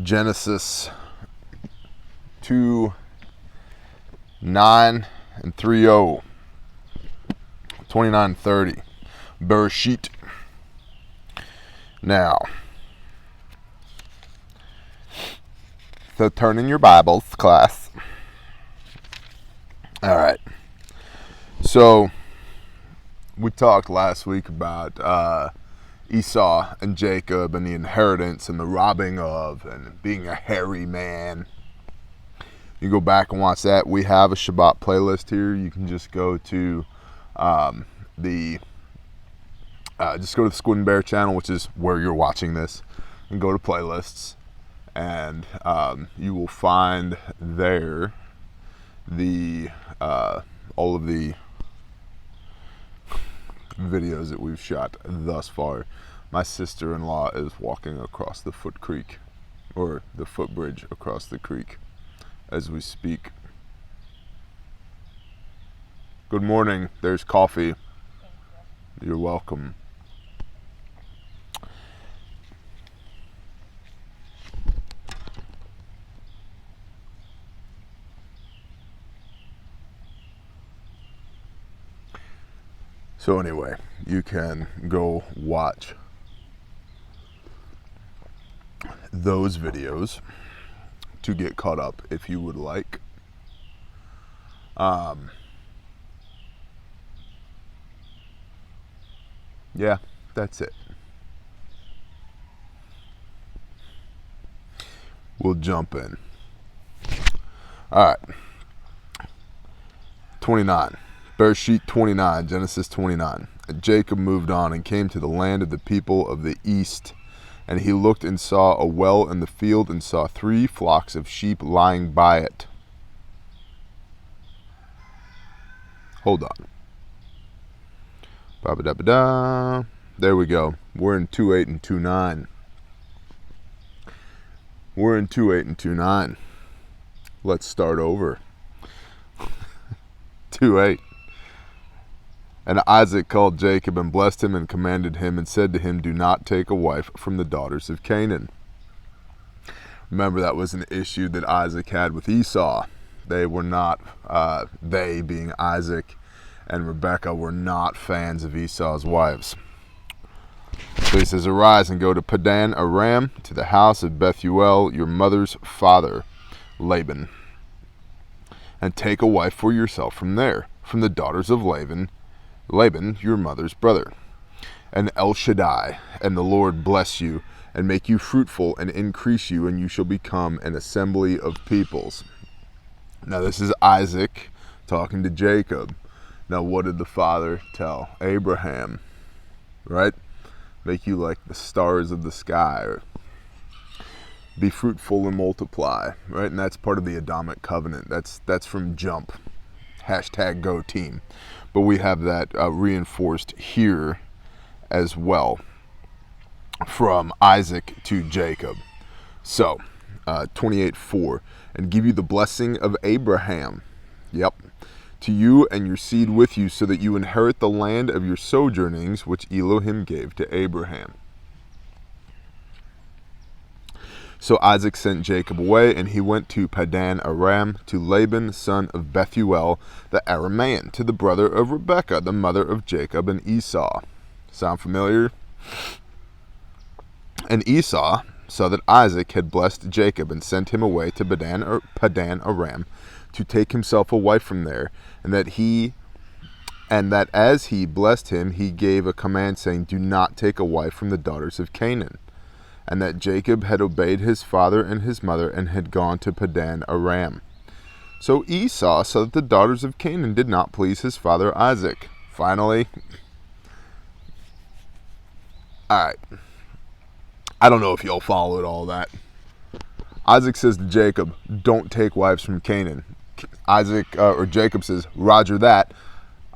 Genesis 2, 9 and 3:0, 29:30, Bereshit. Now, so turn in your Bibles, class. All right. So we talked last week about Esau and Jacob and the inheritance and the robbing of and being a hairy man. You go back and watch that. We have a Shabbat playlist here. You can just go to the Squid and Bear channel, which is where you're watching this, and go to playlists, and you will find there the all of the videos that we've shot thus far. My sister-in-law is walking across the footbridge across the creek as we speak. Good morning. There's coffee. You're welcome. So anyway, you can go watch those videos to get caught up if you would like. Yeah, that's it. We'll jump in. All right. 29. Bereshit 29, Genesis 29. And Jacob moved on and came to the land of the people of the east. And he looked and saw a well in the field and saw 3 flocks of sheep lying by it. Hold on. Ba-ba-da-ba-da. There we go. We're in 2:8 and 2:9. We're in 2:8 and 2:9. Let's start over. 2:8. And Isaac called Jacob and blessed him and commanded him and said to him, do not take a wife from the daughters of Canaan. Remember, that was an issue that Isaac had with Esau. They were not, they being Isaac and Rebekah, were not fans of Esau's wives. So he says, arise and go to Padan Aram, to the house of Bethuel, your mother's father, Laban, and take a wife for yourself from there, from the daughters of Laban, your mother's brother. And El Shaddai, and the Lord bless you, and make you fruitful, and increase you, and you shall become an assembly of peoples. Now this is Isaac talking to Jacob. Now what did the father tell Abraham? Right? Make you like the stars of the sky, or be fruitful and multiply, right? And that's part of the Adamic covenant. That's from Jump. #Go team. But we have that reinforced here as well from Isaac to Jacob. So 28:4, and give you the blessing of Abraham. Yep. To you and your seed with you, so that you inherit the land of your sojournings, which Elohim gave to Abraham. So Isaac sent Jacob away, and he went to Padan Aram, to Laban, son of Bethuel, the Aramean, to the brother of Rebekah, the mother of Jacob and Esau. Sound familiar? And Esau saw that Isaac had blessed Jacob, and sent him away to Padan Aram, to take himself a wife from there, and that as he blessed him, he gave a command, saying, do not take a wife from the daughters of Canaan. And that Jacob had obeyed his father and his mother, and had gone to Padan Aram. So Esau saw that the daughters of Canaan did not please his father Isaac. Finally, alright, I don't know if y'all followed all that. Isaac says to Jacob, don't take wives from Canaan. Jacob says, roger that,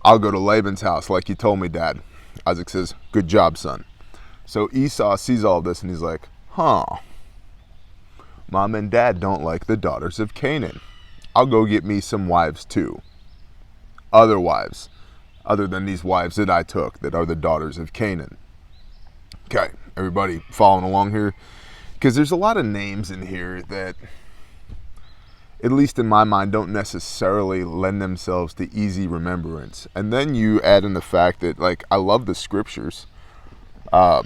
I'll go to Laban's house like you told me, Dad. Isaac says, good job, son. So Esau sees all this, and he's like, Mom and Dad don't like the daughters of Canaan. I'll go get me some wives too. Other wives, other than these wives that I took, that are the daughters of Canaan. Okay, everybody following along here? because there's a lot of names in here that, at least in my mind, don't necessarily lend themselves to easy remembrance. And then you add in the fact that, like, I love the scriptures as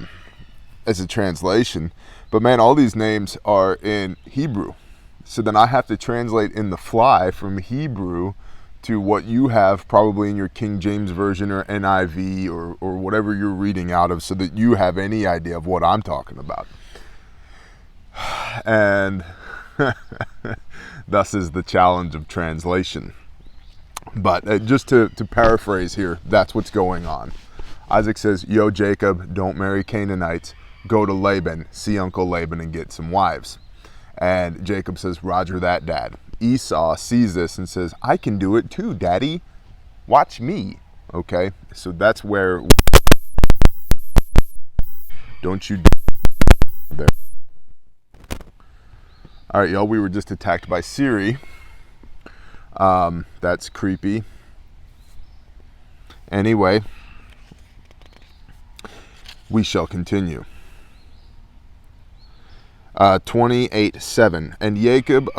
a translation, but man, all these names are in Hebrew. So then I have to translate in the fly from Hebrew to what you have probably in your King James Version or NIV or whatever you're reading out of, so that you have any idea of what I'm talking about. And thus is the challenge of translation. But just to paraphrase here, that's what's going on. Isaac says, yo, Jacob, don't marry Canaanites. Go to Laban, see Uncle Laban, and get some wives. And Jacob says, roger that, Dad. Esau sees this and says, I can do it too, Daddy. Watch me. Okay, so that's where... Don't you... There. All right, y'all, we were just attacked by Siri. That's creepy. Anyway, we shall continue. 28:7. And Jacob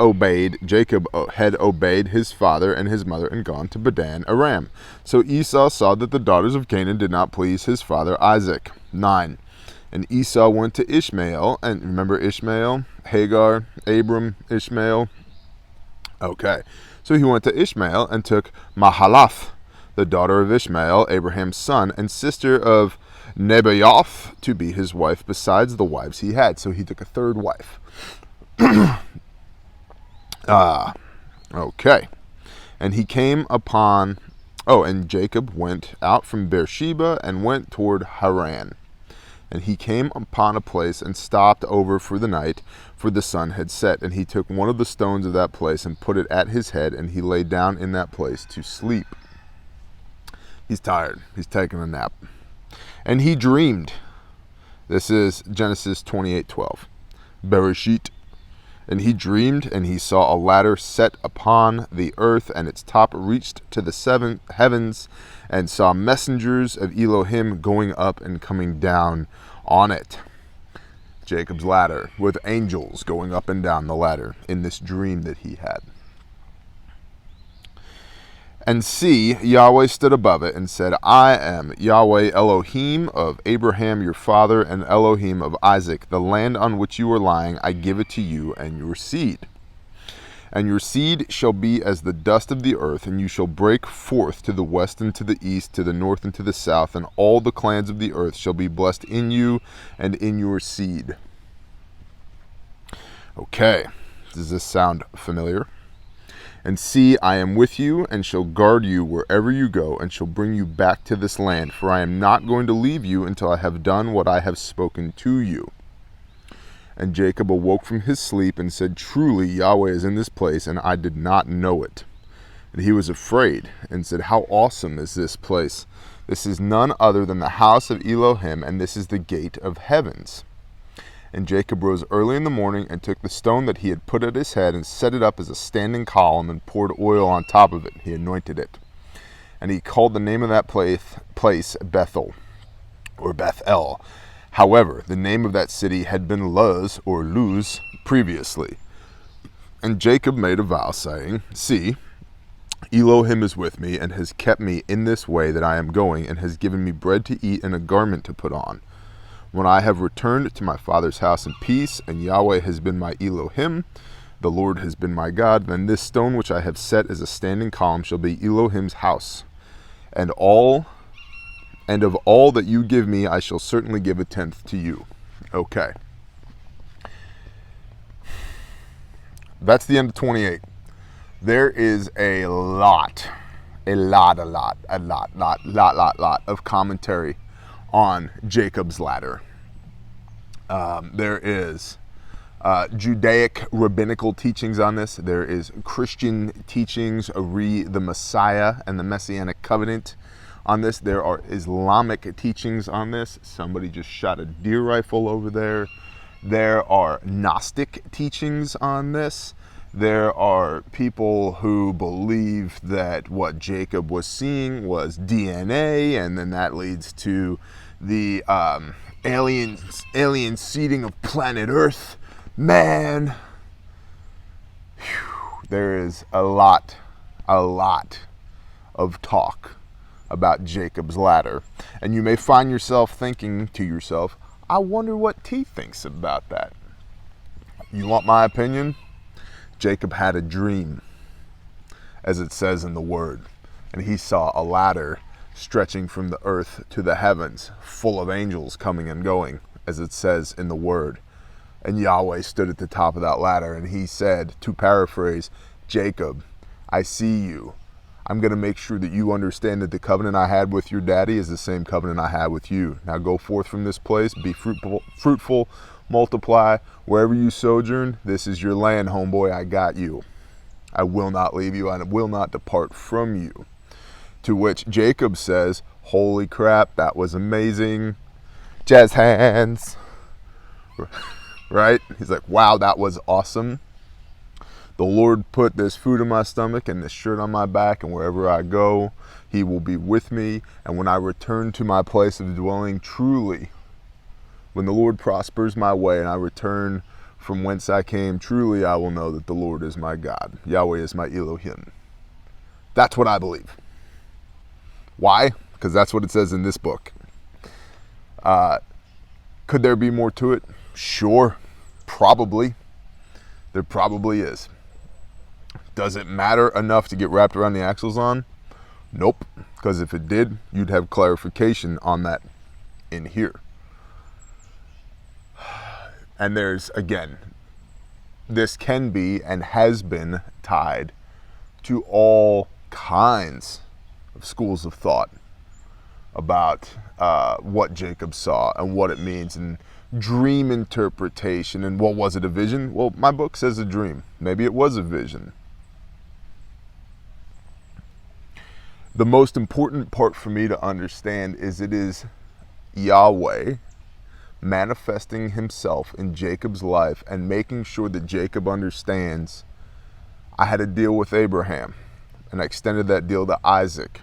had obeyed his father and his mother and gone to Padan Aram. So Esau saw that the daughters of Canaan did not please his father Isaac. 9. And Esau went to Ishmael, and remember Ishmael, Hagar, Abram, Ishmael. Okay, so he went to Ishmael and took Mahalath, the daughter of Ishmael, Abraham's son, and sister of Nebaioth, to be his wife, besides the wives he had. So he took a third wife. Okay. And he came upon... and Jacob went out from Beersheba and went toward Haran. And he came upon a place and stopped over for the night, for the sun had set. And he took one of the stones of that place and put it at his head, and he lay down in that place to sleep. He's tired. He's taking a nap. And he dreamed. This is Genesis 28:12. Bereshit. And he dreamed, and he saw a ladder set upon the earth, and its top reached to the 7 heavens, and saw messengers of Elohim going up and coming down on it. Jacob's ladder, with angels going up and down the ladder in this dream that he had. And see, Yahweh stood above it and said, I am Yahweh Elohim of Abraham your father and Elohim of Isaac. The land on which you are lying, I give it to you and your seed. And your seed shall be as the dust of the earth, and you shall break forth to the west and to the east, to the north and to the south, and all the clans of the earth shall be blessed in you and in your seed. Okay, does this sound familiar? And see, I am with you, and shall guard you wherever you go, and shall bring you back to this land. For I am not going to leave you until I have done what I have spoken to you. And Jacob awoke from his sleep, and said, Truly Yahweh is in this place, and I did not know it. And he was afraid, and said, How awesome is this place! This is none other than the house of Elohim, and this is the gate of heavens. And Jacob rose early in the morning and took the stone that he had put at his head and set it up as a standing column and poured oil on top of it. He anointed it. And he called the name of that place Bethel, or Bethel. However, the name of that city had been Luz, or Luz, previously. And Jacob made a vow, saying, See, Elohim is with me, and has kept me in this way that I am going, and has given me bread to eat and a garment to put on. When I have returned to my father's house in peace, and Yahweh has been my Elohim, the Lord has been my God, then this stone which I have set as a standing column shall be Elohim's house. And of all that you give me, I shall certainly give a tenth to you. Okay. That's the end of 28. There is a lot of commentary on Jacob's ladder. There is Judaic rabbinical teachings on this. There is Christian teachings re the Messiah and the Messianic covenant on this. There are Islamic teachings on this. Somebody just shot a deer rifle over there. There are Gnostic teachings on this. There are people who believe that what Jacob was seeing was DNA, and then that leads to the alien seeding of planet Earth. Man, there is a lot of talk about Jacob's ladder. And you may find yourself thinking to yourself, I wonder what T thinks about that. You want my opinion? Jacob had a dream, as it says in the Word. And he saw a ladder stretching from the earth to the heavens, full of angels coming and going, as it says in the Word. And Yahweh stood at the top of that ladder, and he said, to paraphrase, Jacob, I see you. I'm going to make sure that you understand that the covenant I had with your daddy is the same covenant I had with you. Now go forth from this place, be fruitful, multiply. Wherever you sojourn, this is your land, homeboy. I got you. I will not leave you. I will not depart from you. To which Jacob says, holy crap, that was amazing. Jazz hands. Right? He's like, wow, that was awesome. The Lord put this food in my stomach and this shirt on my back, and wherever I go, he will be with me. And when I return to my place of dwelling, truly, when the Lord prospers my way and I return from whence I came, truly I will know that the Lord is my God. Yahweh is my Elohim. That's what I believe. Why? Because that's what it says in this book. Could there be more to it? Sure. Probably. There probably is. Does it matter enough to get wrapped around the axles on? Nope. Because if it did, you'd have clarification on that in here. And there's, again, this can be and has been tied to all kinds of schools of thought about what Jacob saw and what it means, and dream interpretation. And what was it, a vision? Well, my book says a dream. Maybe it was a vision. The most important part for me to understand is it is Yahweh manifesting himself in Jacob's life and making sure that Jacob understands, I had a deal with Abraham and I extended that deal to Isaac.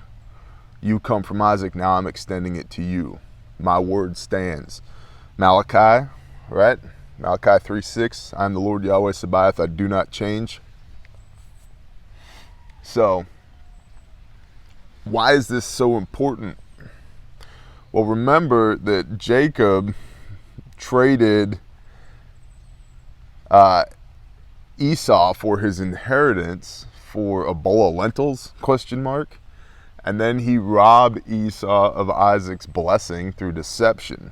You come from Isaac, now I'm extending it to you. My word stands. Malachi, right? Malachi 3:6, I am the Lord Yahweh Sabaoth, I do not change. So, why is this so important? Well, remember that Jacob traded Esau for his inheritance for a bowl of lentils, ? And then he robbed Esau of Isaac's blessing through deception.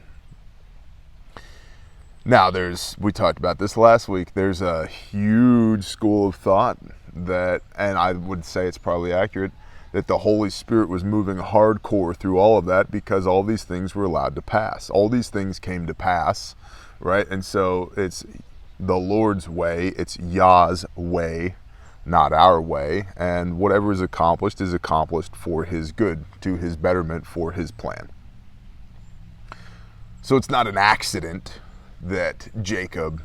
Now, we talked about this last week, there's a huge school of thought that, and I would say it's probably accurate, that the Holy Spirit was moving hardcore through all of that because all these things were allowed to pass. All these things came to pass, right? And so it's the Lord's way, it's Yah's way, not our way. And whatever is accomplished for his good, to his betterment, for his plan. So it's not an accident that Jacob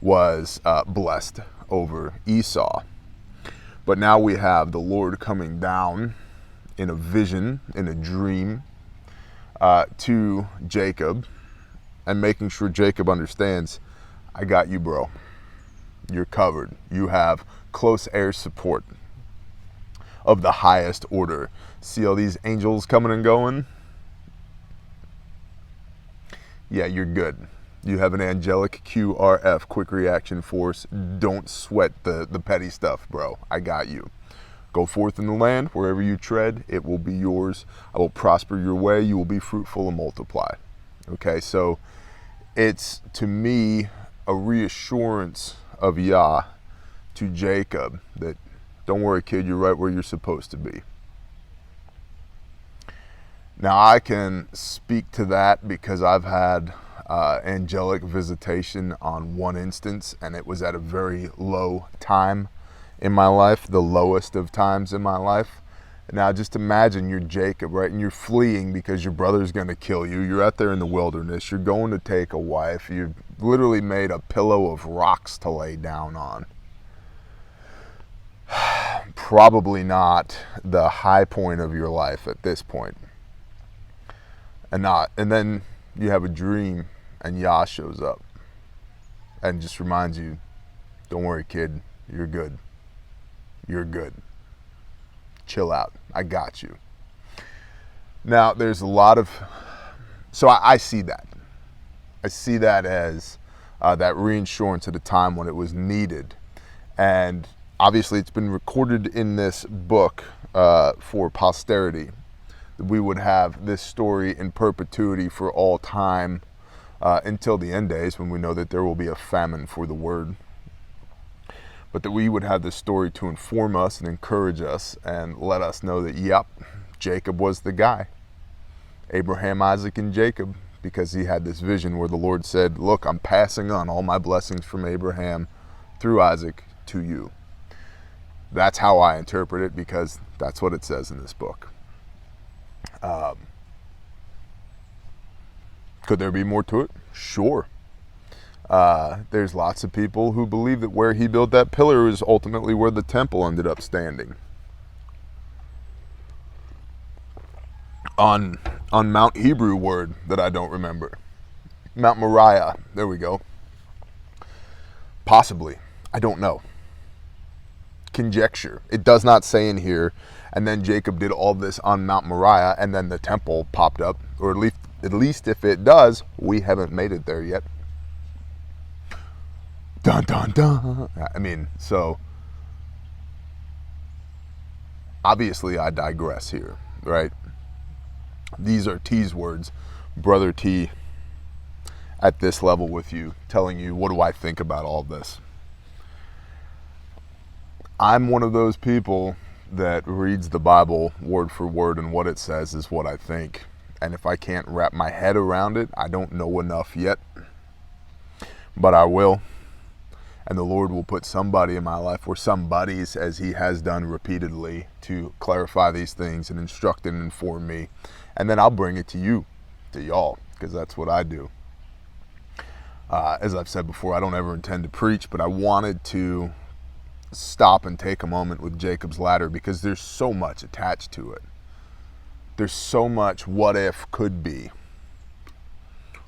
was blessed over Esau. But now we have the Lord coming down in a vision, in a dream, to Jacob and making sure Jacob understands, I got you, bro. You're covered. You have close air support of the highest order. See all these angels coming and going? Yeah, you're good. You have an angelic QRF, quick reaction force. Don't sweat the petty stuff, bro. I got you. Go forth in the land. Wherever you tread, it will be yours. I will prosper your way. You will be fruitful and multiply. Okay, so it's, to me, a reassurance of Yah to Jacob that, don't worry, kid, you're right where you're supposed to be. Now, I can speak to that because I've had angelic visitation on one instance, and it was at a very low time in my life, the lowest of times in my life. Now just imagine you're Jacob, right? And you're fleeing because your brother's going to kill you. You're out there in the wilderness. You're going to take a wife. You've literally made a pillow of rocks to lay down on. Probably not the high point of your life at this point. And then you have a dream and Yah shows up. and just reminds you, don't worry, kid, you're good. You're good. Chill out. I got you. Now, there's a lot of... So I see that. I see that as that reinsurance at a time when it was needed. And obviously it's been recorded in this book for posterity. We would have this story in perpetuity for all time until the end days, when we know that there will be a famine for the word. But that we would have this story to inform us and encourage us and let us know that, yep, Jacob was the guy. Abraham, Isaac, and Jacob, because he had this vision where the Lord said, look, I'm passing on all my blessings from Abraham through Isaac to you. That's how I interpret it, because that's what it says in this book. Could there be more to it? Sure. There's lots of people who believe that where he built that pillar is ultimately where the temple ended up standing. On Mount Hebrew word that I don't remember. Mount Moriah. There we go. Possibly. I don't know. Conjecture. It does not say in here, and then Jacob did all this on Mount Moriah, and then the temple popped up. Or at least if it does, we haven't made it there yet. Dun, dun, dun. I mean, so obviously I digress here, right? These are T's words, Brother T, at this level with you, telling you, what do I think about all this? I'm one of those people that reads the Bible word for word, and what it says is what I think. And if I can't wrap my head around it, I don't know enough yet. But I will. And the Lord will put somebody in my life, or somebodies, as he has done repeatedly, to clarify these things and instruct and inform me. And then I'll bring it to you, to y'all, because that's what I do. As I've said before, I don't ever intend to preach, but I wanted to stop and take a moment with Jacob's ladder, because there's so much attached to it. There's so much what if could be.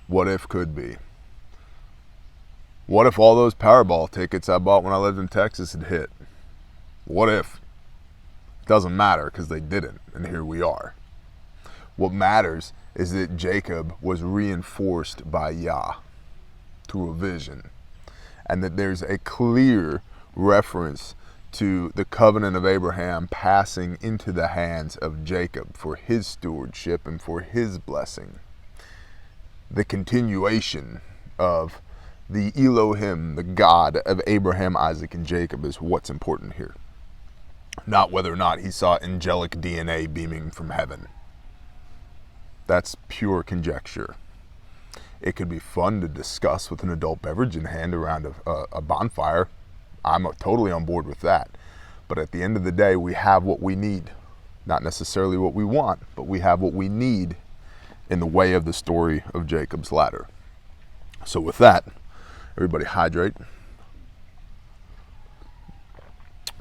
What if could be. What if all those Powerball tickets I bought when I lived in Texas had hit? What if? Doesn't matter, because they didn't, and here we are. What matters is that Jacob was reinforced by Yah through a vision, and that there's a clear reference to the covenant of Abraham passing into the hands of Jacob for his stewardship and for his blessing. The continuation of the Elohim, the God of Abraham, Isaac, and Jacob, is what's important here. Not whether or not he saw angelic DNA beaming from heaven. That's pure conjecture. It could be fun to discuss with an adult beverage in hand around a bonfire. I'm totally on board with that. But at the end of the day, we have what we need. Not necessarily what we want, but we have what we need in the way of the story of Jacob's ladder. So with that, everybody hydrate.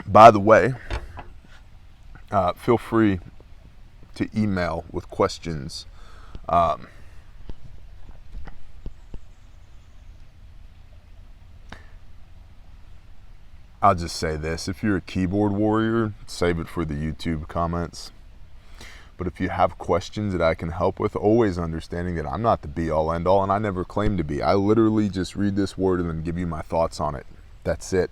By the way, feel free to email with questions. I'll just say this. If you're a keyboard warrior, save it for the YouTube comments. But if you have questions that I can help with, always understanding that I'm not the be-all, end-all, and I never claim to be. I literally just read this word and then give you my thoughts on it. That's it.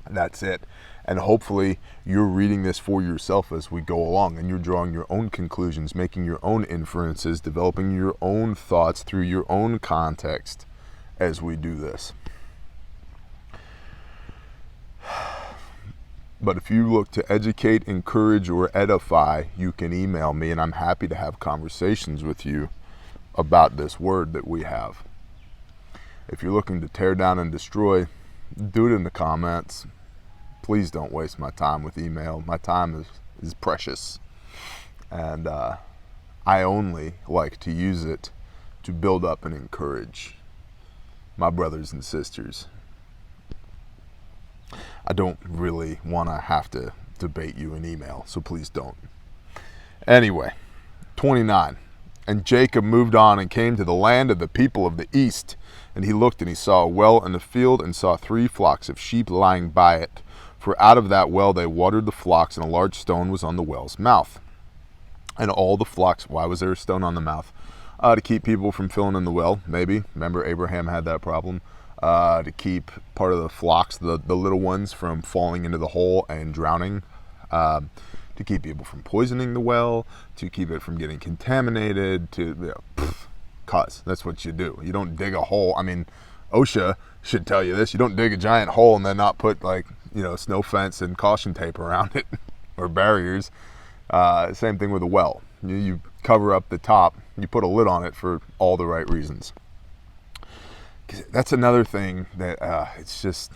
That's it. And hopefully you're reading this for yourself as we go along, and you're drawing your own conclusions, making your own inferences, developing your own thoughts through your own context as we do this. But if you look to educate, encourage, or edify, you can email me, and I'm happy to have conversations with you about this word that we have. If you're looking to tear down and destroy, do it in the comments. Please don't waste my time with email. My time is precious. And I only like to use it to build up and encourage my brothers and sisters. I don't really want to have to debate you in email, so please don't. Anyway, 29. And Jacob moved on and came to the land of the people of the east. And he looked, and he saw a well in the field, and saw 3 flocks of sheep lying by it. For out of that well they watered the flocks, and a large stone was on the well's mouth. And all the flocks, why was there a stone on the mouth? To keep people from filling in the well, maybe. Remember, Abraham had that problem. To keep part of the flocks, the little ones, from falling into the hole and drowning. To keep people from poisoning the well, to keep it from getting contaminated, cause that's what you do. You don't dig a hole. I mean, OSHA should tell you this. You don't dig a giant hole and then not put snow fence and caution tape around it or barriers. Same thing with a well. You cover up the top. You put a lid on it for all the right reasons. That's another thing that it's just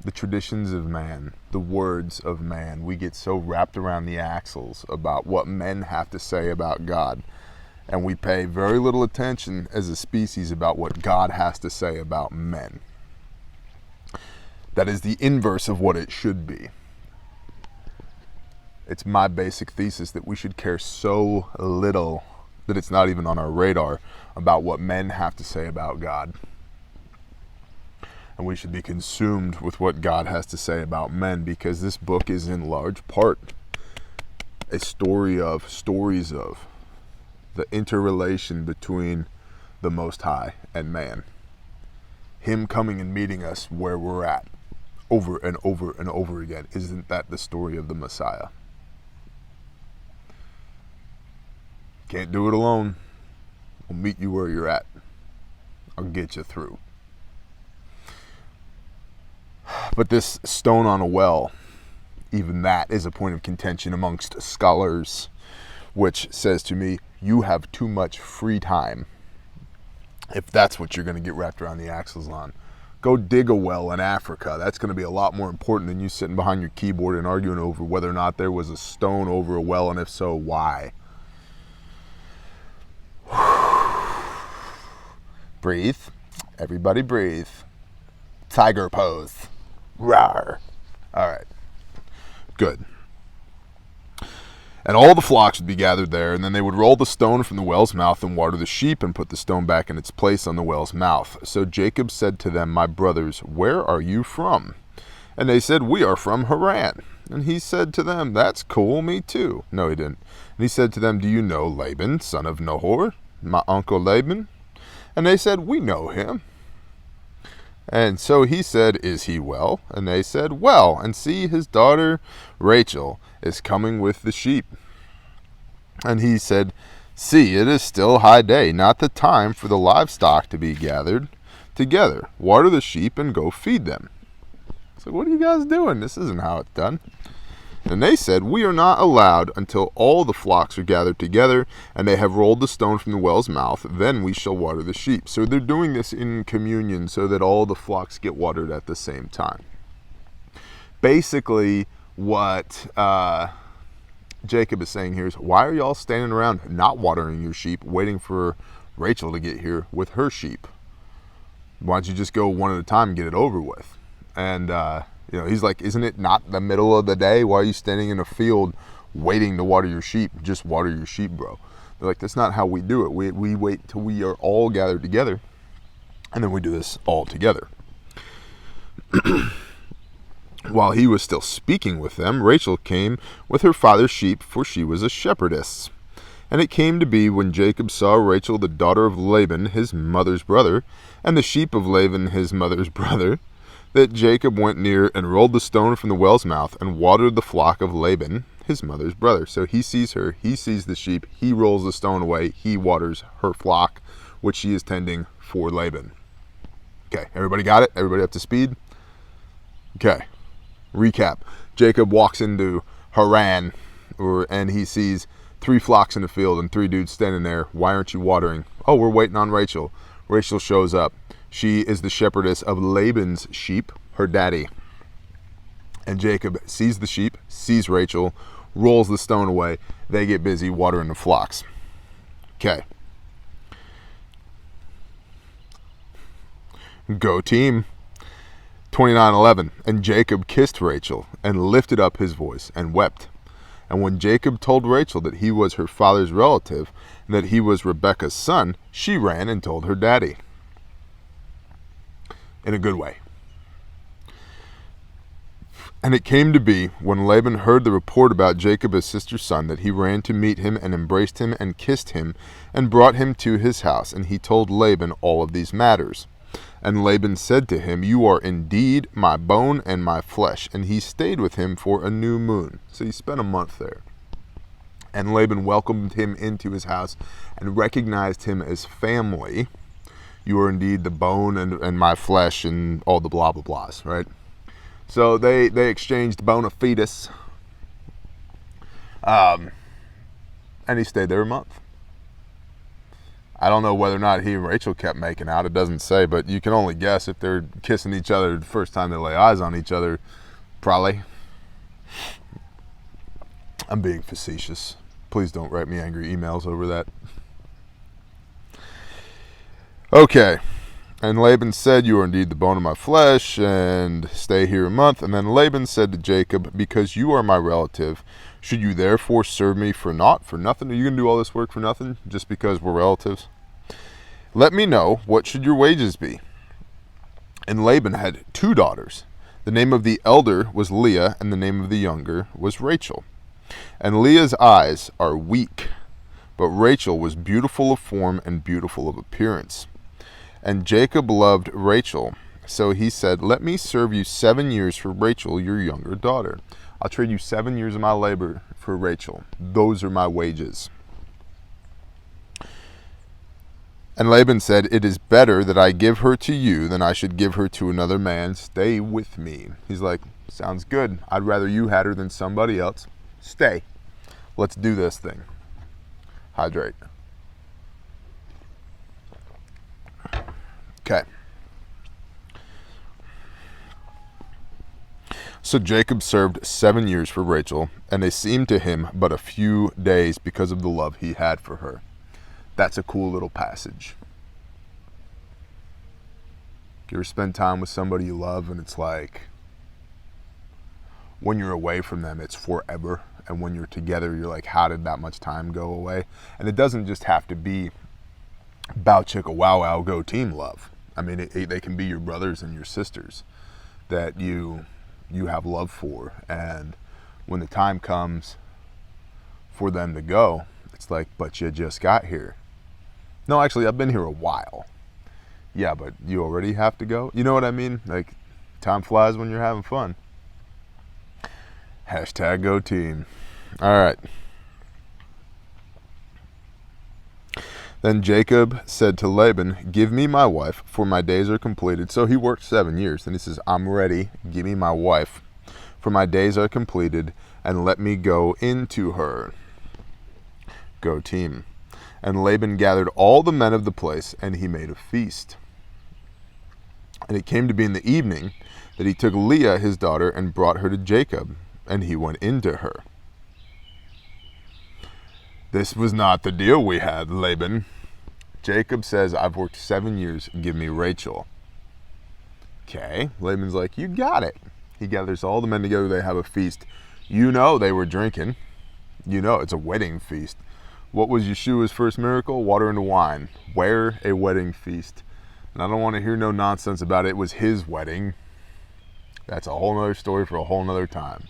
the traditions of man, the words of man. We get so wrapped around the axles about what men have to say about God, and we pay very little attention as a species about what God has to say about men. That is the inverse of what it should be. It's my basic thesis that we should care so little that it's not even on our radar about what men have to say about God. And we should be consumed with what God has to say about men, because this book is in large part a stories of the interrelation between the Most High and man. Him coming and meeting us where we're at over and over and over again. Isn't that the story of the Messiah? Can't do it alone. I'll meet you where you're at. I'll get you through. But this stone on a well, even that is a point of contention amongst scholars, which says to me, you have too much free time if that's what you're going to get wrapped around the axles on. Go dig a well in Africa. That's going to be a lot more important than you sitting behind your keyboard and arguing over whether or not there was a stone over a well, and if so, why. Breathe. Everybody breathe. Tiger pose. Rawr. All right. Good. And all the flocks would be gathered there, and then they would roll the stone from the well's mouth and water the sheep and put the stone back in its place on the well's mouth. So Jacob said to them, my brothers, where are you from? And they said, we are from Haran. And he said to them, that's cool, me too. No, he didn't. And he said to them, do you know Laban, son of Nahor, my uncle Laban? And they said, we know him. And so he said, is he well? And they said, well, and see, his daughter Rachel is coming with the sheep. And he said, see, it is still high day, not the time for the livestock to be gathered together. Water the sheep and go feed them. So what are you guys doing? This isn't how it's done. And they said, we are not allowed until all the flocks are gathered together, and they have rolled the stone from the well's mouth, then we shall water the sheep. So they're doing this in communion so that all the flocks get watered at the same time. Basically, what Jacob is saying here is, why are y'all standing around not watering your sheep, waiting for Rachel to get here with her sheep? Why don't you just go one at a time and get it over with? And he's like, isn't it not the middle of the day? Why are you standing in a field waiting to water your sheep? Just water your sheep, bro. They're like, that's not how we do it. We wait till we are all gathered together, and then we do this all together. While he was still speaking with them, Rachel came with her father's sheep, for she was a shepherdess. And it came to be, when Jacob saw Rachel, the daughter of Laban, his mother's brother, and the sheep of Laban, his mother's brother, that Jacob went near and rolled the stone from the well's mouth and watered the flock of Laban, his mother's brother. So he sees her, he sees the sheep, he rolls the stone away, he waters her flock, which she is tending for Laban. Okay, everybody got it? Everybody up to speed? Okay, recap. Jacob walks into Haran, and he sees 3 flocks in the field and 3 dudes standing there. Why aren't you watering? Oh, we're waiting on Rachel. Rachel shows up. She is the shepherdess of Laban's sheep, her daddy. And Jacob sees the sheep, sees Rachel, rolls the stone away. They get busy watering the flocks. Okay. Go team. 29:11. And Jacob kissed Rachel and lifted up his voice and wept. And when Jacob told Rachel that he was her father's relative and that he was Rebekah's son, she ran and told her daddy. In a good way. And it came to be, when Laban heard the report about Jacob his sister's son, that he ran to meet him and embraced him and kissed him and brought him to his house. And he told Laban all of these matters. And Laban said to him, "You are indeed my bone and my flesh." And he stayed with him for a new moon. So he spent a month there. And Laban welcomed him into his house and recognized him as family. You are indeed the bone and my flesh and all the blah, blah, blahs, right? So they exchanged bona fides. And he stayed there a month. I don't know whether or not he and Rachel kept making out. It doesn't say, but you can only guess if they're kissing each other the first time they lay eyes on each other. Probably. I'm being facetious. Please don't write me angry emails over that. Okay. And Laban said, "You are indeed the bone of my flesh, and stay here a month." And then Laban said to Jacob, "Because you are my relative, should you therefore serve me for naught, for nothing? Are you going to do all this work for nothing, just because we're relatives? Let me know, what should your wages be?" And Laban had 2 daughters. The name of the elder was Leah, and the name of the younger was Rachel. And Leah's eyes are weak, but Rachel was beautiful of form and beautiful of appearance. And Jacob loved Rachel, so he said, "Let me serve you 7 years for Rachel, your younger daughter. I'll trade you 7 years of my labor for Rachel. Those are my wages." And Laban said, "It is better that I give her to you than I should give her to another man. Stay with me." He's like, "Sounds good. I'd rather you had her than somebody else. Stay. Let's do this thing." Hydrate. Okay. So Jacob served 7 years for Rachel, and they seemed to him but a few days because of the love he had for her. That's a cool little passage. You ever spend time with somebody you love and it's like, when you're away from them, it's forever. And when you're together, you're like, how did that much time go away? And it doesn't just have to be bow chicka wow wow go team love. I mean, they can be your brothers and your sisters that you have love for. And when the time comes for them to go, it's like, but you just got here. No, actually, I've been here a while. Yeah, but you already have to go? You know what I mean? Like, time flies when you're having fun. Hashtag go team. All right. Then Jacob said to Laban, "Give me my wife, for my days are completed." So he worked 7 years. And he says, "I'm ready. Give me my wife, for my days are completed, and let me go into her." Go team. And Laban gathered all the men of the place, and he made a feast. And it came to be in the evening that he took Leah his daughter and brought her to Jacob, and he went into her. "This was not the deal we had, Laban." Jacob says, "I've worked 7 years, give me Rachel." Okay, Laban's like, "You got it." He gathers all the men together, they have a feast. You know they were drinking. You know it's a wedding feast. What was Yeshua's first miracle? Water into wine. Where? A wedding feast. And I don't want to hear no nonsense about it was his wedding. That's a whole nother story for a whole nother time.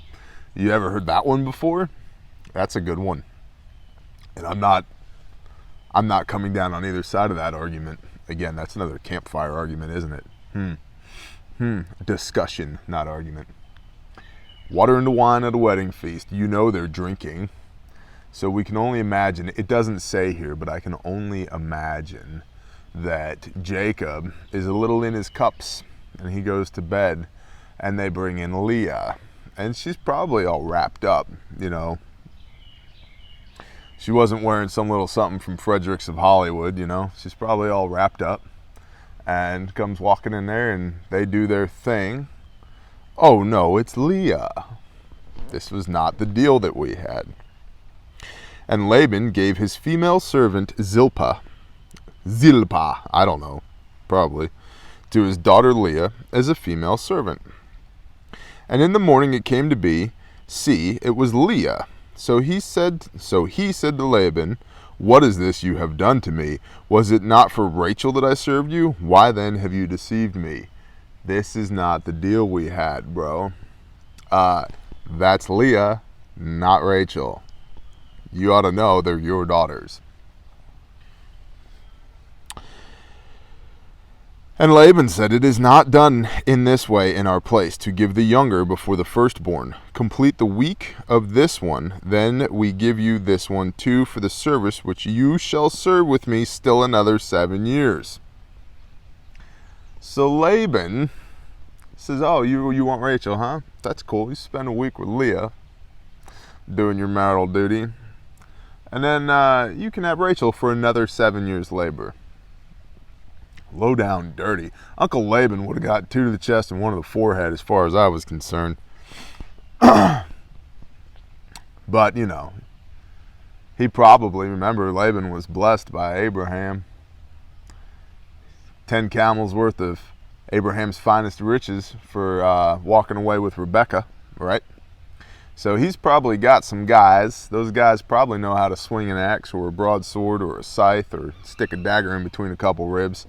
You ever heard that one before? That's a good one. And I'm not coming down on either side of that argument. Again, that's another campfire argument, isn't it? Discussion, not argument. Water into wine at a wedding feast. You know they're drinking. So we can only imagine, it doesn't say here, but I can only imagine that Jacob is a little in his cups and he goes to bed and they bring in Leah. And she's probably all wrapped up, you know. She wasn't wearing some little something from Fredericks of Hollywood, you know. She's probably all wrapped up and comes walking in there and they do their thing. Oh no, it's Leah. This was not the deal that we had. And Laban gave his female servant Zilpah, I don't know, probably, to his daughter Leah as a female servant. And in the morning it came to be, see, it was Leah So he said to Laban, "What is this you have done to me? Was it not for Rachel that I served you? Why then have you deceived me?" This is not the deal we had, bro. That's Leah, not Rachel. You ought to know they're your daughters. And Laban said, "It is not done in this way in our place, to give the younger before the firstborn. Complete the week of this one, then we give you this one too for the service which you shall serve with me still another 7 years." So Laban says, "Oh, you want Rachel, huh? That's cool. You spend a week with Leah doing your marital duty. And then you can have Rachel for another 7 years' labor." Low down dirty. Uncle Laban would have got 2 to the chest and 1 to the forehead as far as I was concerned. But, he probably, remember, Laban was blessed by Abraham. 10 camels worth of Abraham's finest riches for walking away with Rebekah, right? So he's probably got some guys. Those guys probably know how to swing an axe or a broadsword or a scythe or stick a dagger in between a couple ribs.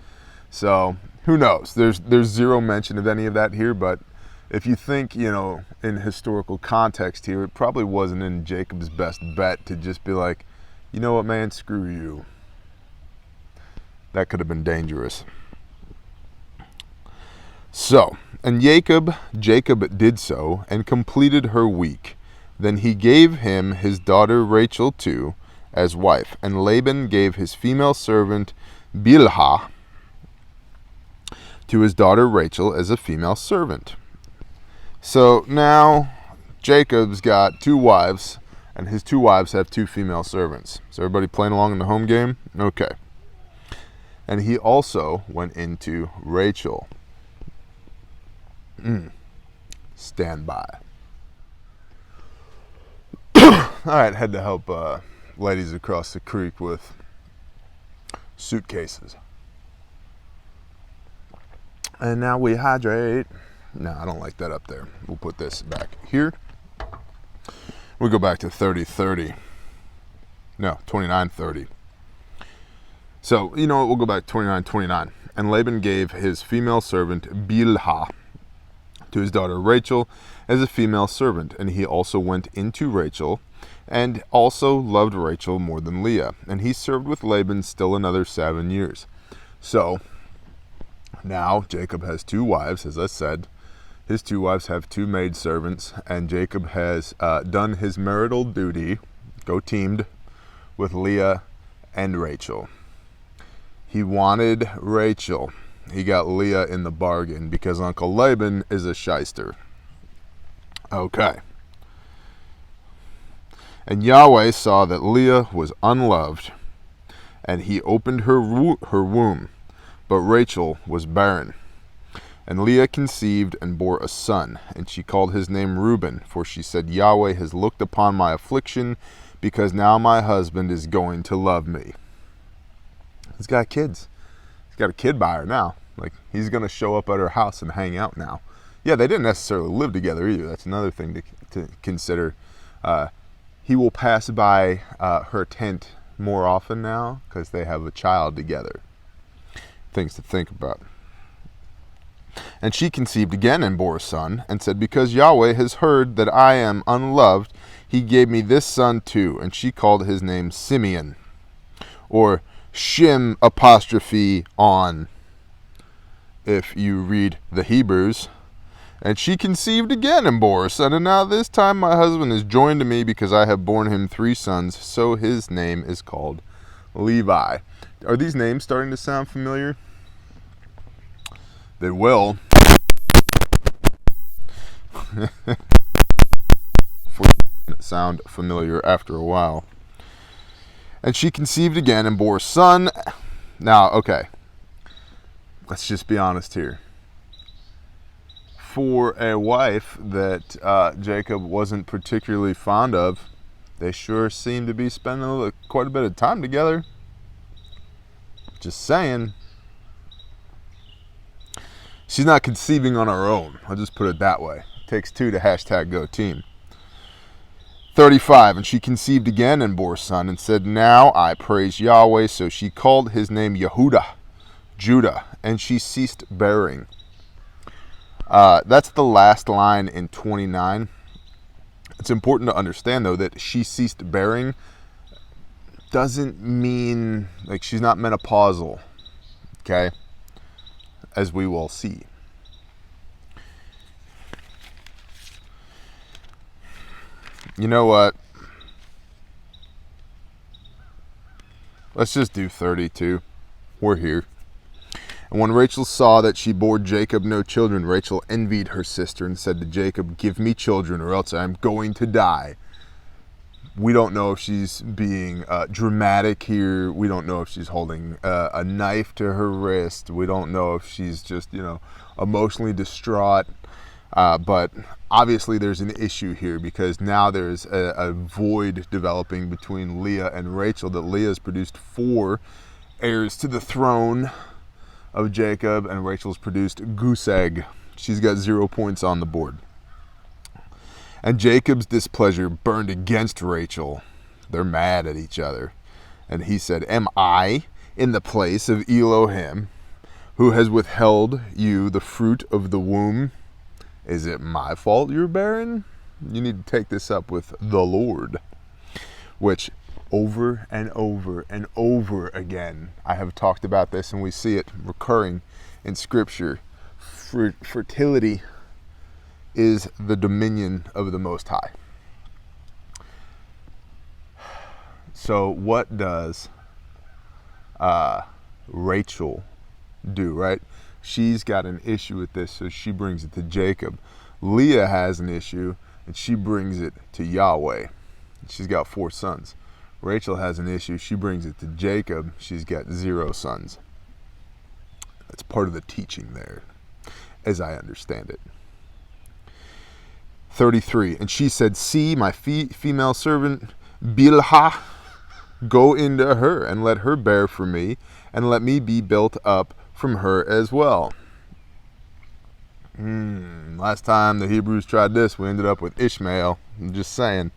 So who knows? There's zero mention of any of that here, but if you think, in historical context here, it probably wasn't in Jacob's best bet to just be like, "You know what, man, screw you." That could have been dangerous. So, and Jacob did so and completed her week. Then he gave him his daughter Rachel too as wife, and Laban gave his female servant Bilhah to his daughter Rachel as a female servant. So now Jacob's got 2 wives, and his 2 wives have 2 female servants. So everybody playing along in the home game? Okay. And he also went into Rachel. Stand by. All right, had to help ladies across the creek with suitcases. And now we hydrate. No, I don't like that up there. We'll put this back here. We'll go back to 30:30. No, 29:30. So, you know what? We'll go back to 29:29. And Laban gave his female servant Bilhah to his daughter Rachel as a female servant. And he also went into Rachel and also loved Rachel more than Leah. And he served with Laban still another 7 years. So now Jacob has 2 wives, as I said. His 2 wives have 2 maidservants, and Jacob has done his marital duty, teamed, with Leah and Rachel. He wanted Rachel. He got Leah in the bargain because Uncle Laban is a shyster. Okay. And Yahweh saw that Leah was unloved, and he opened her womb, but Rachel was barren. And Leah conceived and bore a son, and she called his name Reuben, for she said, "Yahweh has looked upon my affliction, because now my husband is going to love me." He's got kids. He's got a kid by her now. Like, he's going to show up at her house and hang out now. Yeah, they didn't necessarily live together either. That's another thing to consider. He will pass by her tent more often now because they have a child together. Things to think about. And she conceived again and bore a son, and said, "Because Yahweh has heard that I am unloved, he gave me this son too." And she called his name Simeon, or Shim apostrophe on, if you read the Hebrews. And she conceived again and bore a son, and now this time my husband is joined to me, because I have borne him 3 sons, so his name is called Levi. Are these names starting to sound familiar? They will. Sound familiar after a while. And she conceived again and bore a son. Now, okay. Let's just be honest here. For a wife that Jacob wasn't particularly fond of, they sure seem to be spending quite a bit of time together. Just saying. She's not conceiving on her own. I'll just put it that way. It takes 2 to #GoTeam. 35, and she conceived again and bore a son, and said, now I praise Yahweh. So she called his name Yehudah, Judah, and she ceased bearing. That's the last line in 29. It's important to understand, though, that she ceased bearing doesn't mean, like, she's not menopausal, okay, as we will see. You know what? Let's just do 32. We're here. And when Rachel saw that she bore Jacob no children, Rachel envied her sister and said to Jacob, give me children or else I'm going to die. We don't know if she's being dramatic here. We don't know if she's holding a knife to her wrist. We don't know if she's just, emotionally distraught. But obviously there's an issue here because now there's a void developing between Leah and Rachel, that Leah has produced 4 heirs to the throne of Jacob, and Rachel's produced goose egg. She's got 0 points on the board. And Jacob's displeasure burned against Rachel. They're mad at each other. And he said, am I in the place of Elohim, who has withheld you the fruit of the womb? Is it my fault you're barren? You need to take this up with the Lord. Which, over and over and over again, I have talked about this, and we see it recurring in Scripture. Fertility is the dominion of the Most High. So what does Rachel do, right? She's got an issue with this, so she brings it to Jacob. Leah has an issue, and she brings it to Yahweh. She's got 4 sons. Rachel has an issue. She brings it to Jacob. She's got 0 sons. That's part of the teaching there, as I understand it. 33, and she said, see my female servant Bilhah, go into her, and let her bear for me, and let me be built up from her as well. Last time the Hebrews tried this, we ended up with Ishmael. I'm just saying.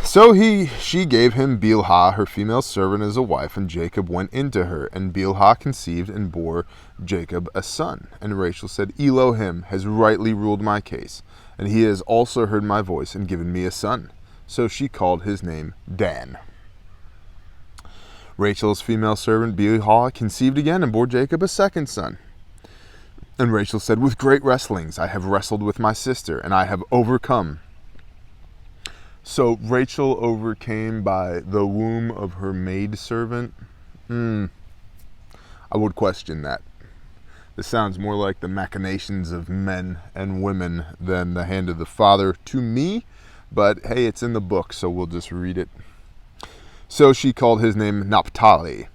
So she gave him Bilhah, her female servant, as a wife, and Jacob went into her. And Bilhah conceived and bore Jacob a son. And Rachel said, Elohim has rightly ruled my case, and he has also heard my voice and given me a son. So she called his name Dan. Rachel's female servant Bilhah conceived again and bore Jacob a second son. And Rachel said, with great wrestlings I have wrestled with my sister, and I have overcome. So Rachel overcame by the womb of her maidservant. I would question that. This sounds more like the machinations of men and women than the hand of the Father to me. But hey, it's in the book, so we'll just read it. So she called his name Naphtali.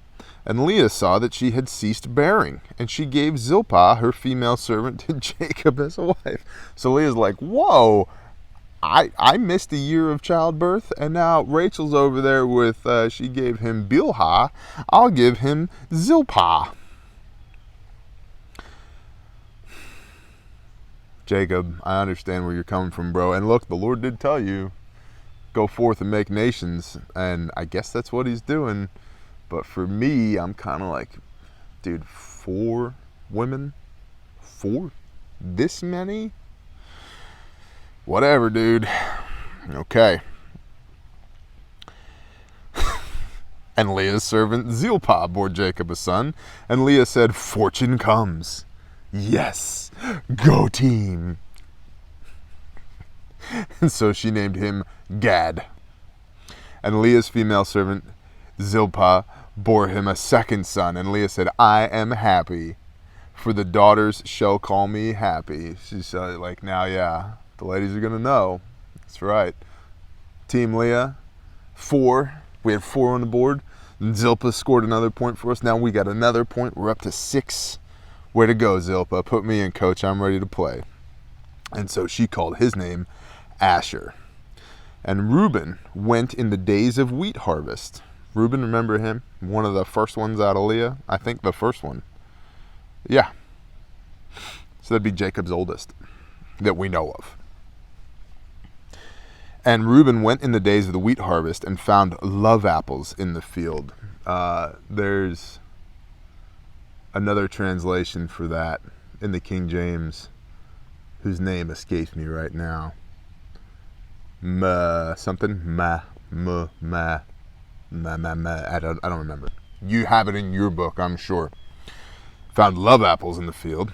And Leah saw that she had ceased bearing, and she gave Zilpah, her female servant, to Jacob as a wife. So Leah's like, whoa, I missed a year of childbirth, and now Rachel's over there with, she gave him Bilhah, I'll give him Zilpah. Jacob, I understand where you're coming from, bro. And look, the Lord did tell you, go forth and make nations, and I guess that's what he's doing. But for me, I'm kind of like, dude, 4 women? 4? This many? Whatever, dude. Okay. And Leah's servant Zilpah bore Jacob a son, and Leah said, fortune comes. Yes, go team. And so she named him Gad. And Leah's female servant Zilpah bore him a second son, and Leah said, I am happy, for the daughters shall call me happy. She's like, now, yeah, the ladies are going to know. That's right. Team Leah, 4. We had 4 on the board. And Zilpah scored another point for us. Now we got another point. We're up to 6. Way to go, Zilpah. Put me in, coach. I'm ready to play. And so she called his name Asher. And Reuben went in the days of wheat harvest. Reuben, remember him? One of the first ones out of Leah. I think the first one. Yeah. So that'd be Jacob's oldest that we know of. And Reuben went in the days of the wheat harvest and found love apples in the field. There's another translation for that in the King James, whose name escapes me right now. Something. I don't remember. You have it in your book, I'm sure. Found love apples in the field.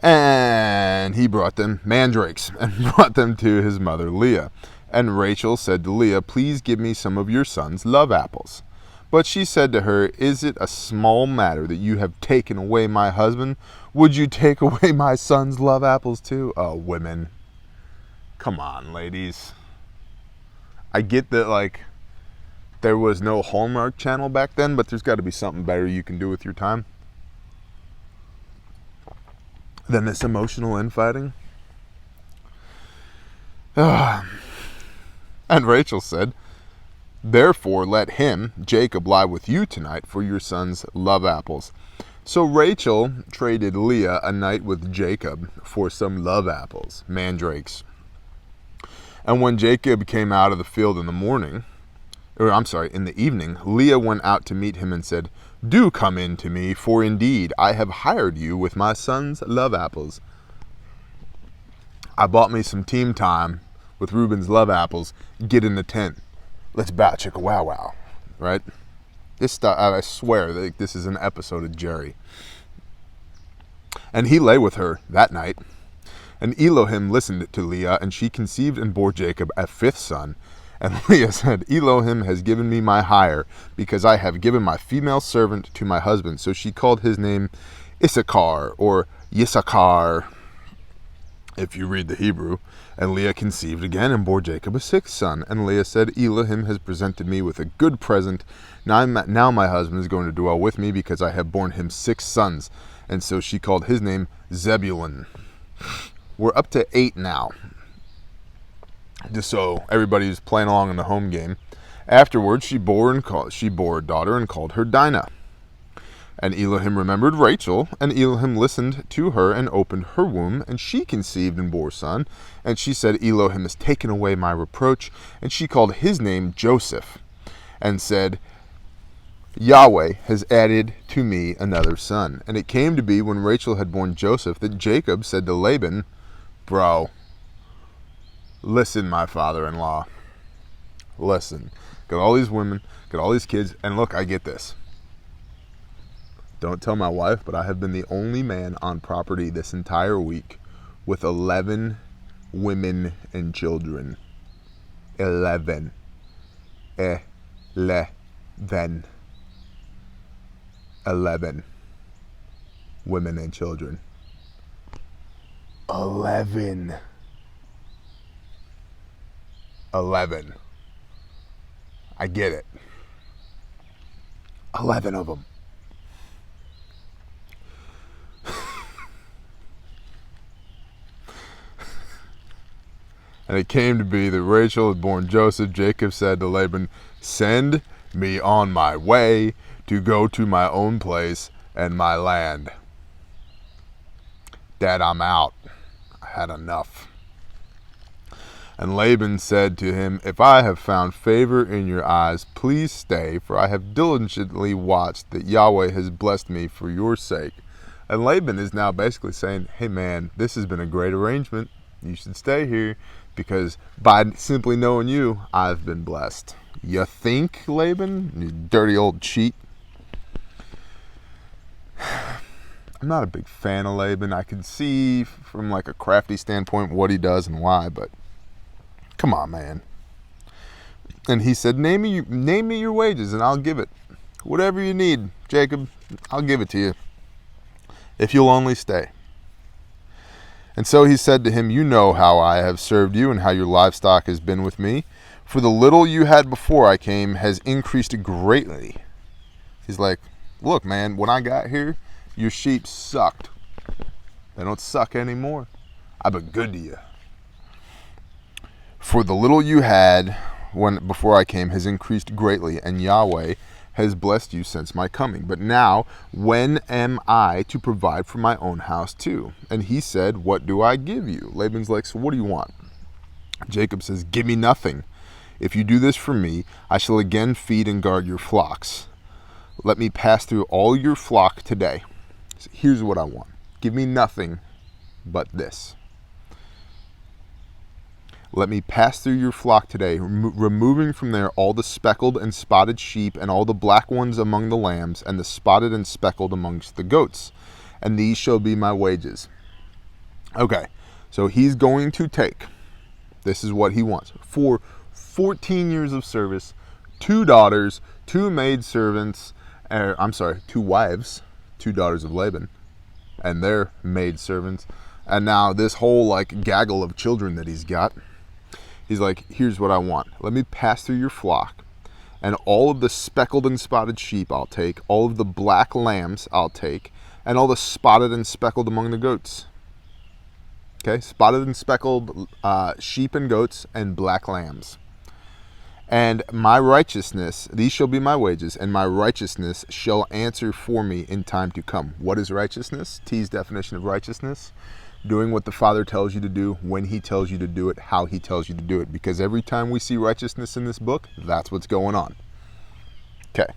And he brought them, mandrakes, and brought them to his mother Leah. And Rachel said to Leah, please give me some of your son's love apples. But she said to her, is it a small matter that you have taken away my husband? Would you take away my son's love apples too? Oh, women. Come on, ladies. I get that, like, there was no Hallmark Channel back then, but there's got to be something better you can do with your time than this emotional infighting. And Rachel said, therefore let him, Jacob, lie with you tonight for your son's love apples. So Rachel traded Leah a night with Jacob for some love apples, mandrakes. And when Jacob came out of the field in the evening, Leah went out to meet him and said, do come in to me, for indeed I have hired you with my son's love apples. I bought me some team time with Reuben's love apples. Get in the tent. Let's bow chicka wow wow. Right? This stuff, I swear, this is an episode of Jerry. And he lay with her that night. And Elohim listened to Leah, and she conceived and bore Jacob a fifth son. And Leah said, Elohim has given me my hire, because I have given my female servant to my husband. So she called his name Issachar, or Yissachar, if you read the Hebrew. And Leah conceived again and bore Jacob a sixth son. And Leah said, Elohim has presented me with a good present. Now my husband is going to dwell with me, because I have borne him 6 sons. And so she called his name Zebulun. We're up to 8 now. Just so everybody's playing along in the home game. Afterwards, she bore a daughter and called her Dinah. And Elohim remembered Rachel, and Elohim listened to her and opened her womb, and she conceived and bore a son. And she said, Elohim has taken away my reproach. And she called his name Joseph, and said, Yahweh has added to me another son. And it came to be when Rachel had borne Joseph that Jacob said to Laban, bro, listen, my father-in-law, listen. Got all these women, got all these kids, and look, I get this. Don't tell my wife, but I have been the only man on property this entire week with 11 women and children. 11. 11 women and children. 11. 11. I get it. 11 of them. And it came to be that Rachel had borne Joseph. Jacob said to Laban, send me on my way to go to my own place and my land. Dad, I'm out. I had enough. And Laban said to him, if I have found favor in your eyes, please stay, for I have diligently watched that Yahweh has blessed me for your sake. And Laban is now basically saying, hey man, this has been a great arrangement. You should stay here, because by simply knowing you, I've been blessed. You think, Laban? You dirty old cheat. I'm not a big fan of Laban. I can see from like a crafty standpoint what he does and why, but come on, man. And he said, name me your wages and I'll give it. Whatever you need, Jacob, I'll give it to you, if you'll only stay. And so he said to him, you know how I have served you and how your livestock has been with me. For the little you had before I came has increased greatly. He's like, look, man, when I got here, your sheep sucked. They don't suck anymore. I've been good to you. For the little you had before I came has increased greatly, and Yahweh has blessed you since my coming. But now, when am I to provide for my own house too? And he said, what do I give you? Laban's like, so what do you want? Jacob says, "Give me nothing. If you do this for me, I shall again feed and guard your flocks. Let me pass through all your flock today. So here's what I want. Give me nothing but this. Let me pass through your flock today, removing from there all the speckled and spotted sheep and all the black ones among the lambs and the spotted and speckled amongst the goats. And these shall be my wages." Okay, so he's going to take, this is what he wants, for 14 years of service, 2 daughters, 2 maidservants, 2 wives, 2 daughters of Laban, and their maidservants, and now this whole like gaggle of children that he's got. He's like, here's what I want. Let me pass through your flock, and all of the speckled and spotted sheep I'll take, all of the black lambs I'll take, and all the spotted and speckled among the goats. Okay, spotted and speckled sheep and goats and black lambs. And my righteousness, these shall be my wages, and my righteousness shall answer for me in time to come. What is righteousness? T's definition of righteousness: doing what the Father tells you to do, when he tells you to do it, how he tells you to do it. Because every time we see righteousness in this book, that's what's going on. Okay.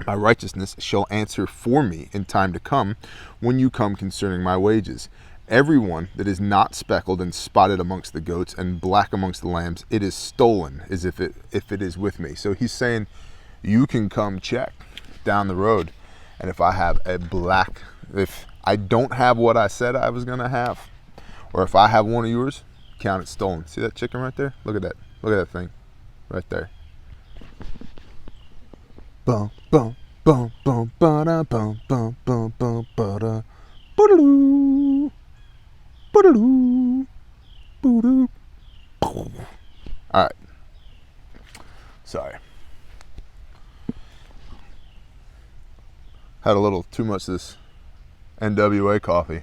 My righteousness shall answer for me in time to come, when you come concerning my wages. Everyone that is not speckled and spotted amongst the goats and black amongst the lambs, it is stolen, as if it is with me. So he's saying, you can come check down the road, and if I have if I don't have what I said I was going to have, or if I have one of yours, count it stolen. See that chicken right there? Look at that. Look at that thing right there. Bum, bum, bum, bum, ba-da, bum, bum, bum, bum, ba-da, ba-da-doo. Alright. Sorry. Had a little too much of this NWA coffee.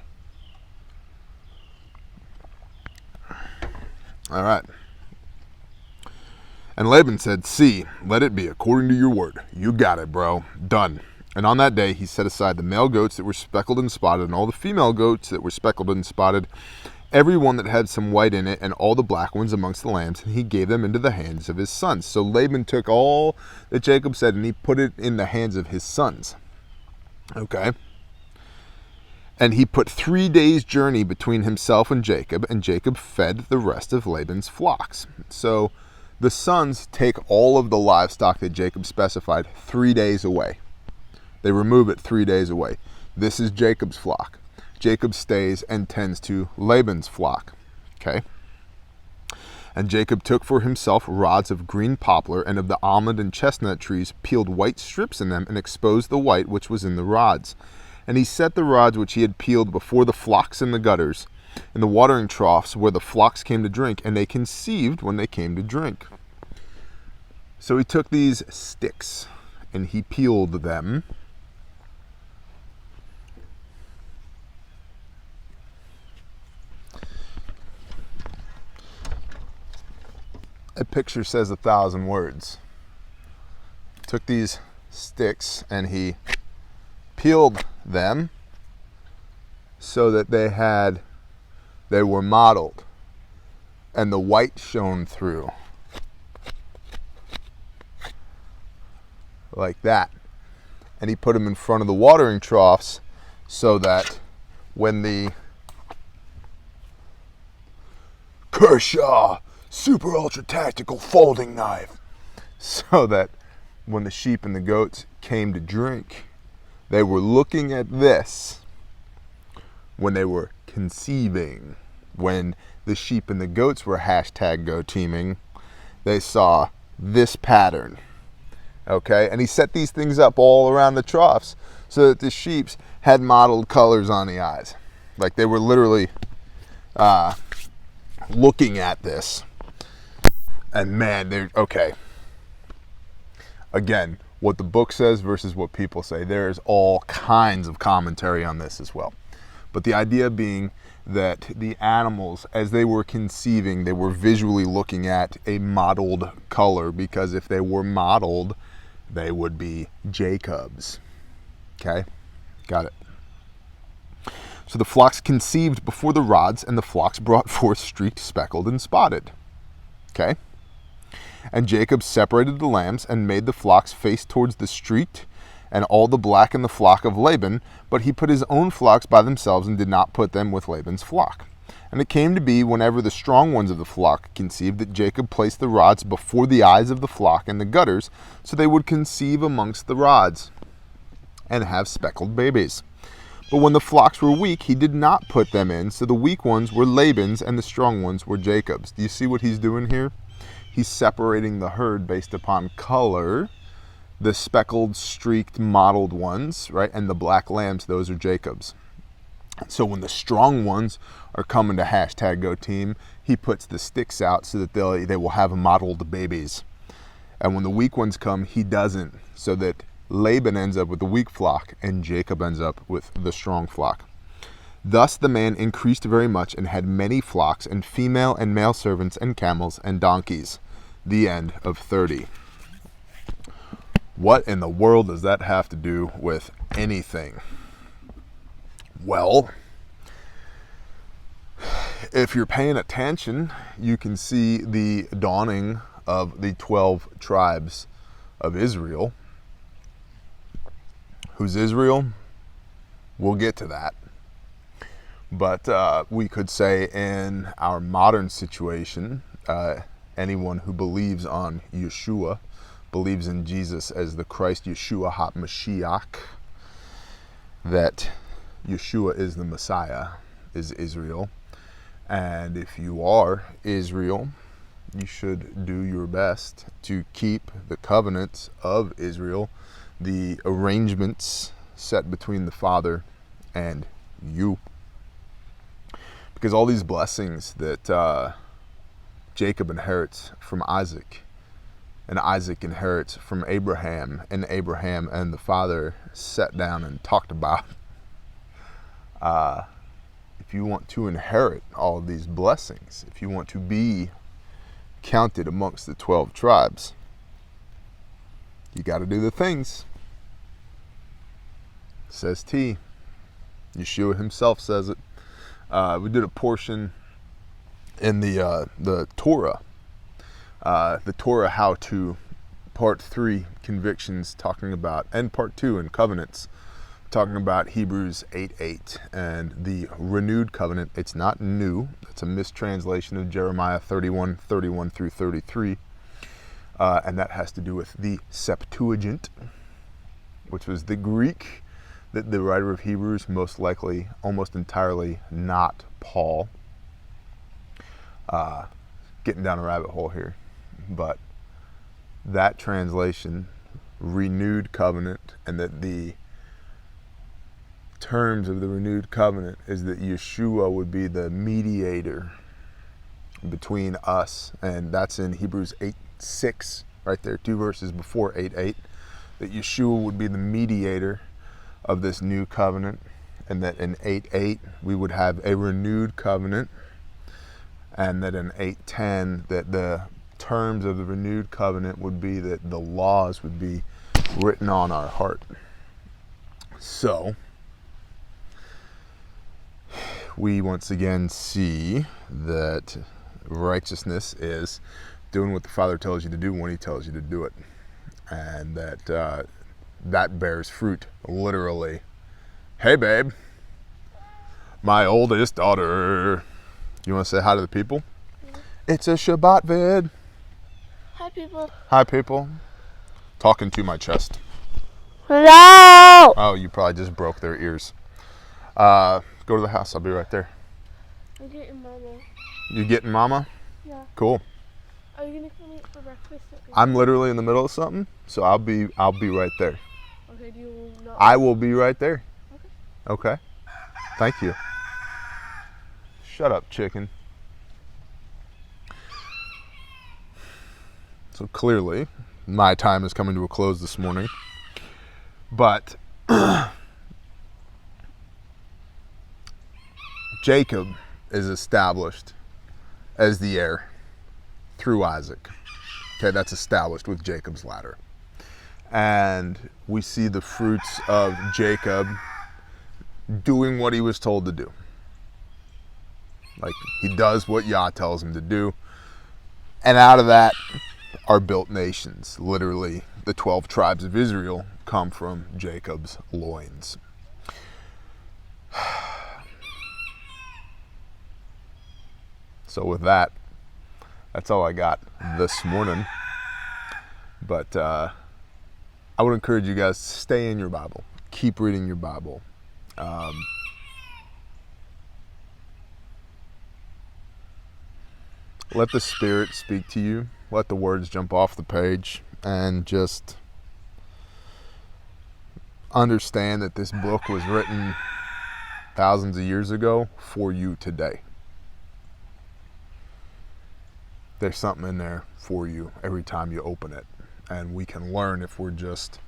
Alright. And Laban said, "See, let it be according to your word. You got it, bro. Done." And on that day he set aside the male goats that were speckled and spotted, and all the female goats that were speckled and spotted, every one that had some white in it, and all the black ones amongst the lambs, and he gave them into the hands of his sons. So Laban took all that Jacob said, and he put it in the hands of his sons. Okay? And he put 3 days' journey between himself and Jacob fed the rest of Laban's flocks. So the sons take all of the livestock that Jacob specified 3 days away. They remove it 3 days away. This is Jacob's flock. Jacob stays and tends to Laban's flock. Okay? And Jacob took for himself rods of green poplar, and of the almond and chestnut trees peeled white strips in them, and exposed the white which was in the rods. And he set the rods which he had peeled before the flocks in the gutters, in the watering troughs where the flocks came to drink, and they conceived when they came to drink. So he took these sticks, and he peeled them. A picture says 1,000 words. Took these sticks and he peeled them so that they were mottled and the white shone through. Like that. And he put them in front of the watering troughs so that when the Kershaw super ultra tactical folding knife, so that when the sheep and the goats came to drink, they were looking at this when they were conceiving. When the sheep and the goats were #go teaming, they saw this pattern. Okay, and he set these things up all around the troughs so that the sheeps had mottled colors on the eyes. Like they were literally looking at this. And man, they're okay. Again, what the book says versus what people say. There's all kinds of commentary on this as well. But the idea being that the animals, as they were conceiving, they were visually looking at a mottled color, because if they were mottled, they would be Jacob's. Okay? Got it. So the flocks conceived before the rods, and the flocks brought forth streaked, speckled, and spotted. Okay? And Jacob separated the lambs and made the flocks face towards the street, and all the black in the flock of Laban, but he put his own flocks by themselves and did not put them with Laban's flock. And it came to be, whenever the strong ones of the flock conceived, that Jacob placed the rods before the eyes of the flock in the gutters, so they would conceive amongst the rods and have speckled babies. But when the flocks were weak, he did not put them in, so the weak ones were Laban's and the strong ones were Jacob's. Do you see what he's doing here? He's separating the herd based upon color. The speckled, streaked, mottled ones, right, and the black lambs, those are Jacob's. So when the strong ones are coming to hashtag go team, he puts the sticks out so that they will have mottled babies. And when the weak ones come, he doesn't, so that Laban ends up with the weak flock and Jacob ends up with the strong flock. Thus the man increased very much and had many flocks and female and male servants and camels and donkeys. The end of 30. What in the world does that have to do with anything? Well, if you're paying attention, you can see the dawning of the 12 tribes of Israel. Who's Israel? We'll get to that. But we could say in our modern situation, anyone who believes on Yeshua, believes in Jesus as the Christ Yeshua HaMashiach, that Yeshua is the Messiah, is Israel. And if you are Israel, you should do your best to keep the covenants of Israel, the arrangements set between the Father and you. Because all these blessings that Jacob inherits from Isaac, and Isaac inherits from Abraham, and Abraham and the Father sat down and talked about. If you want to inherit all of these blessings, if you want to be counted amongst the 12 tribes, you got to do the things. Says T. Yeshua himself says it. We did a portion in the Torah. The Torah How To, Part 3, Convictions, talking about, and Part 2 in Covenants, talking about Hebrews 8:8 and the renewed covenant. It's not new. It's a mistranslation of Jeremiah 31:31 through 33. And that has to do with the Septuagint, which was the Greek that the writer of Hebrews, most likely, almost entirely not Paul. Getting down a rabbit hole here. But that translation, renewed covenant, and that the terms of the renewed covenant is that Yeshua would be the mediator between us, and that's in Hebrews 8:6, right there, 2 verses before 8:8, that Yeshua would be the mediator of this new covenant, and that in 8:8 we would have a renewed covenant, and that in 8:10 that the terms of the renewed covenant would be that the laws would be written on our heart. So we once again see that righteousness is doing what the Father tells you to do when he tells you to do it, and that that bears fruit, literally. Hey babe, my oldest daughter, you want to say hi to the people? Yeah. It's a Shabbat vid. Hi people. Hi people. Talking to my chest. Hello. Oh, you probably just broke their ears. Go to the house. I'll be right there. I'm getting Mama. You getting Mama? Yeah. Cool. Are you gonna come eat for breakfast? I'm literally in the middle of something, so I'll be right there. Okay. Do you not? I will be right there. Okay. Okay. Thank you. Shut up, chicken. So clearly, my time is coming to a close this morning. But Jacob is established as the heir through Isaac. Okay, that's established with Jacob's ladder. And we see the fruits of Jacob doing what he was told to do. Like, he does what Yah tells him to do. And out of that are built nations. Literally, the 12 tribes of Israel come from Jacob's loins. So with that, that's all I got this morning. But I would encourage you guys to stay in your Bible. Keep reading your Bible. Let the Spirit speak to you. Let the words jump off the page. And just understand that this book was written thousands of years ago for you today. There's something in there for you every time you open it. And we can learn if we're just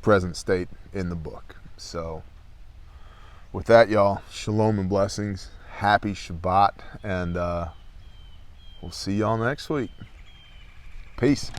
present state in the book. So with that, y'all, shalom and blessings. Happy Shabbat. And we'll see y'all next week. Peace.